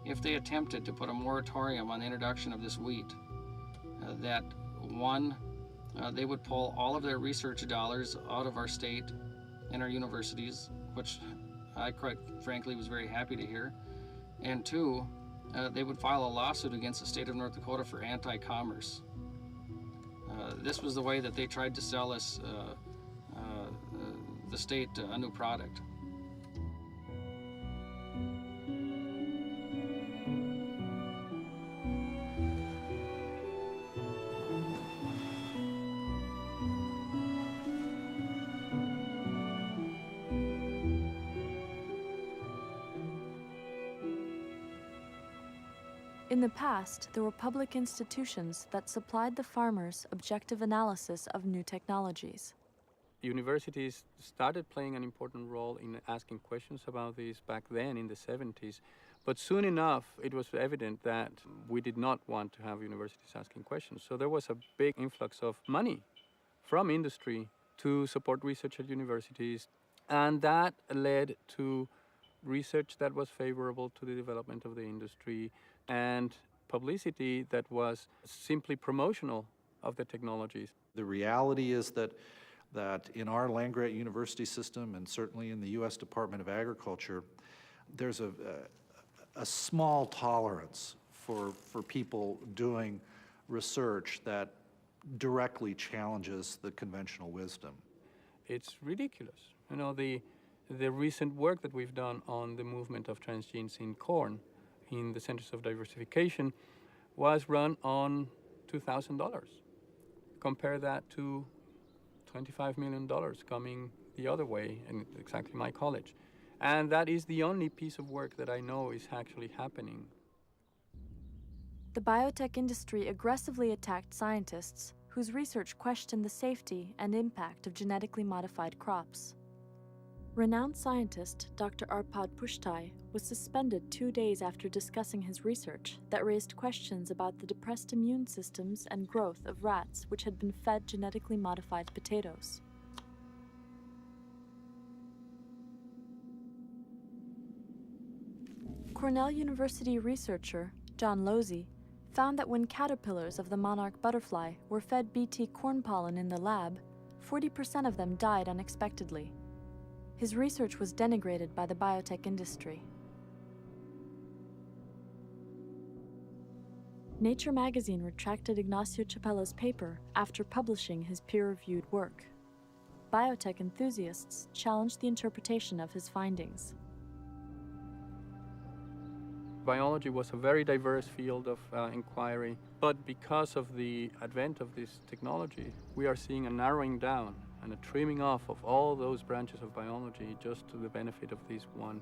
if they attempted to put a moratorium on the introduction of this wheat, that one, they would pull all of their research dollars out of our state and our universities, which I quite frankly was very happy to hear. And two, they would file a lawsuit against the state of North Dakota for anti-commerce. This was the way that they tried to sell us, the state, a new product. In the past, there were public institutions that supplied the farmers objective analysis of new technologies. Universities started playing an important role in asking questions about this back then in the 70s, but soon enough it was evident that we did not want to have universities asking questions. So there was a big influx of money from industry to support research at universities, and that led to research that was favorable to the development of the industry and publicity that was simply promotional of the technologies. The reality is that in our land-grant university system, and certainly in the U.S. Department of Agriculture, there's a small tolerance for people doing research that directly challenges the conventional wisdom. It's ridiculous. You know, the recent work that we've done on the movement of transgenes in corn in the Centers of Diversification was run on $2,000. Compare that to $25 million coming the other way, and exactly my college. And that is the only piece of work that I know is actually happening. The biotech industry aggressively attacked scientists whose research questioned the safety and impact of genetically modified crops. Renowned scientist Dr. Arpad Pushtai was suspended 2 days after discussing his research that raised questions about the depressed immune systems and growth of rats which had been fed genetically modified potatoes. Cornell University researcher John Losey found that when caterpillars of the monarch butterfly were fed Bt corn pollen in the lab, 40% of them died unexpectedly. His research was denigrated by the biotech industry. Nature magazine retracted Ignacio Chapella's paper after publishing his peer-reviewed work. Biotech enthusiasts challenged the interpretation of his findings. Biology was a very diverse field of inquiry, but because of the advent of this technology, we are seeing a narrowing down and a trimming off of all those branches of biology just to the benefit of this one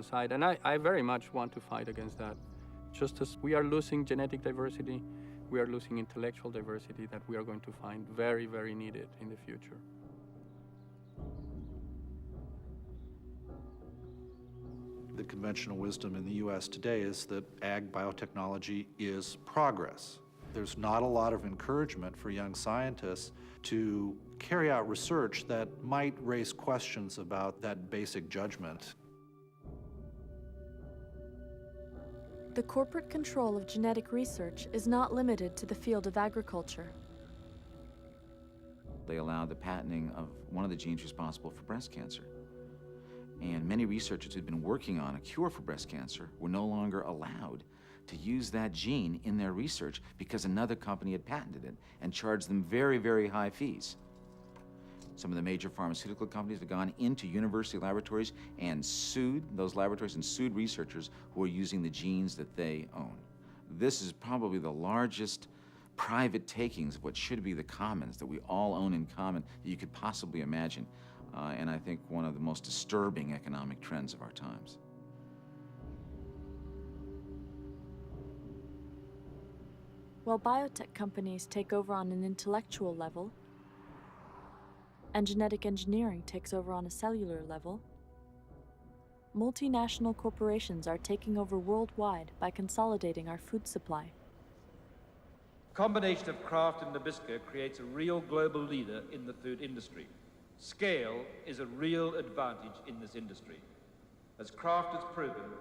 side. And I very much want to fight against that. Just as we are losing genetic diversity, we are losing intellectual diversity that we are going to find very, very needed in the future. The conventional wisdom in the U.S. today is that ag biotechnology is progress. There's not a lot of encouragement for young scientists to carry out research that might raise questions about that basic judgment. The corporate control of genetic research is not limited to the field of agriculture. They allowed the patenting of one of the genes responsible for breast cancer. And many researchers who'd been working on a cure for breast cancer were no longer allowed to use that gene in their research because another company had patented it and charged them very, very high fees. Some of the major pharmaceutical companies have gone into university laboratories and sued those laboratories and sued researchers who are using the genes that they own. This is probably the largest private takings of what should be the commons that we all own in common that you could possibly imagine. And I think one of the most disturbing economic trends of our times. While biotech companies take over on an intellectual level, and genetic engineering takes over on a cellular level, multinational corporations are taking over worldwide by consolidating our food supply. The combination of Kraft and Nabisco creates a real global leader in the food industry. Scale is a real advantage in this industry. As Kraft has proven,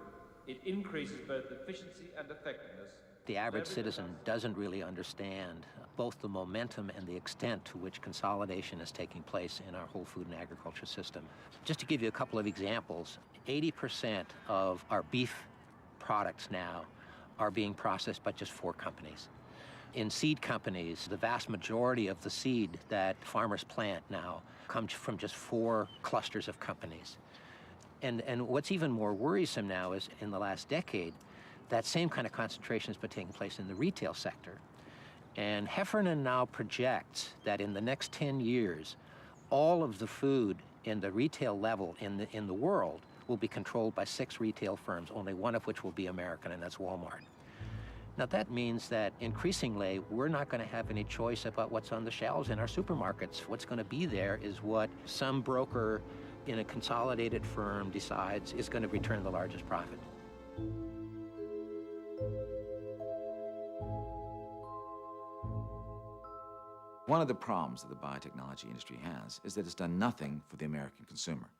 It increases both efficiency and effectiveness. The average citizen doesn't really understand both the momentum and the extent to which consolidation is taking place in our whole food and agriculture system. Just to give you a couple of examples, 80% of our beef products now are being processed by just 4 companies. In seed companies, the vast majority of the seed that farmers plant now comes from just 4 clusters of companies. And what's even more worrisome now is in the last decade, that same kind of concentration has been taking place in the retail sector. And Heffernan now projects that in the next 10 years, all of the food in the retail level in the world will be controlled by 6 retail firms, only one of which will be American, and that's Walmart. Now that means that increasingly, we're not going to have any choice about what's on the shelves in our supermarkets. What's going to be there is what some broker in a consolidated firm decides is going to return the largest profit. One of the problems that the biotechnology industry has is that it's done nothing for the American consumer.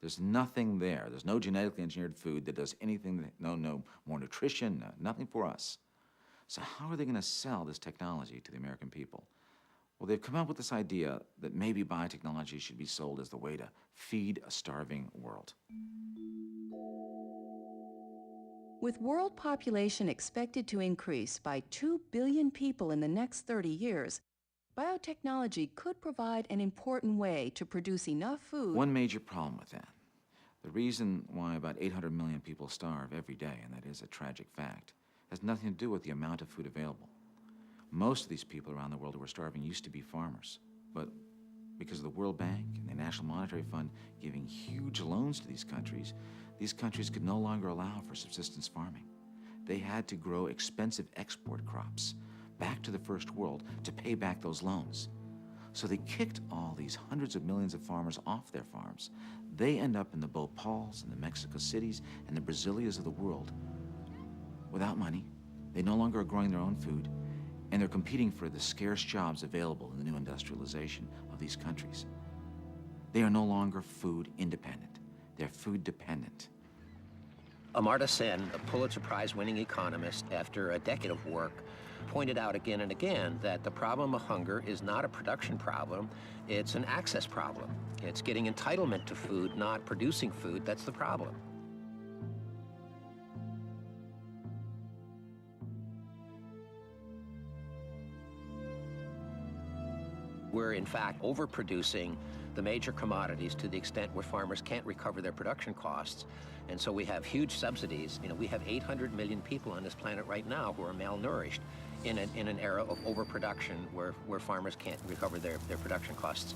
There's nothing there. There's no genetically engineered food that does anything, no more nutrition, nothing for us. So how are they going to sell this technology to the American people? Well, they've come up with this idea that maybe biotechnology should be sold as the way to feed a starving world. With world population expected to increase by 2 billion people in the next 30 years, biotechnology could provide an important way to produce enough food. One major problem with that, the reason why about 800 million people starve every day, and that is a tragic fact, has nothing to do with the amount of food available. Most of these people around the world who are starving used to be farmers, but because of the World Bank and the National Monetary Fund giving huge loans to these countries could no longer allow for subsistence farming. They had to grow expensive export crops back to the first world to pay back those loans. So they kicked all these hundreds of millions of farmers off their farms. They end up in the Bhopals and the Mexico cities and the Brasilias of the world without money. They no longer are growing their own food, and they're competing for the scarce jobs available in the new industrialization of these countries. They are no longer food independent. They're food dependent. Amartya Sen, a Pulitzer Prize-winning economist, after a decade of work, pointed out again and again that the problem of hunger is not a production problem, it's an access problem. It's getting entitlement to food, not producing food, that's the problem. We're in fact overproducing the major commodities to the extent where farmers can't recover their production costs. And so we have huge subsidies. You know, we have 800 million people on this planet right now who are malnourished in an era of overproduction where farmers can't recover their production costs.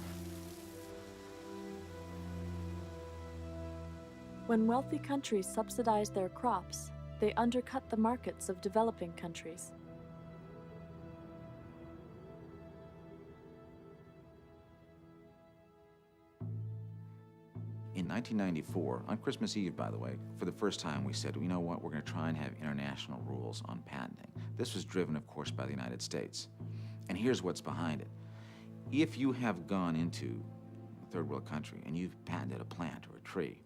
When wealthy countries subsidize their crops, they undercut the markets of developing countries. In 1994, on Christmas Eve, by the way, for the first time we said, you know what, we're going to try and have international rules on patenting. This was driven, of course, by the United States. And here's what's behind it. If you have gone into a third world country and you've patented a plant or a tree,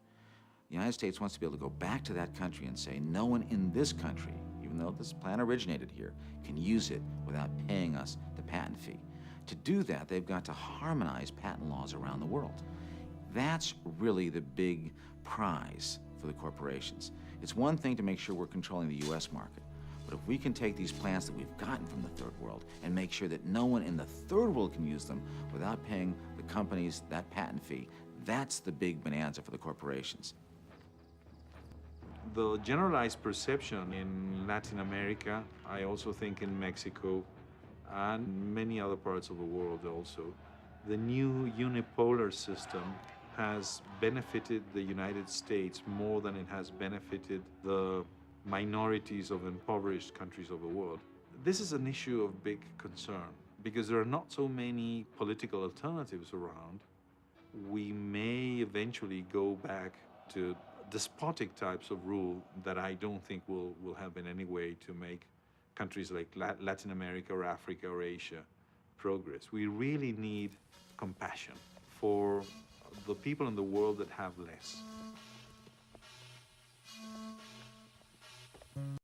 the United States wants to be able to go back to that country and say, no one in this country, even though this plant originated here, can use it without paying us the patent fee. To do that, they've got to harmonize patent laws around the world. That's really the big prize for the corporations. It's one thing to make sure we're controlling the US market, but if we can take these plants that we've gotten from the third world and make sure that no one in the third world can use them without paying the companies that patent fee, that's the big bonanza for the corporations. The generalized perception in Latin America, I also think in Mexico, and many other parts of the world also, the new unipolar system has benefited the United States more than it has benefited the minorities of impoverished countries of the world. This is an issue of big concern because there are not so many political alternatives around. We may eventually go back to despotic types of rule that I don't think will help in any way to make countries like Latin America or Africa or Asia progress. We really need compassion for the people in the world that have less.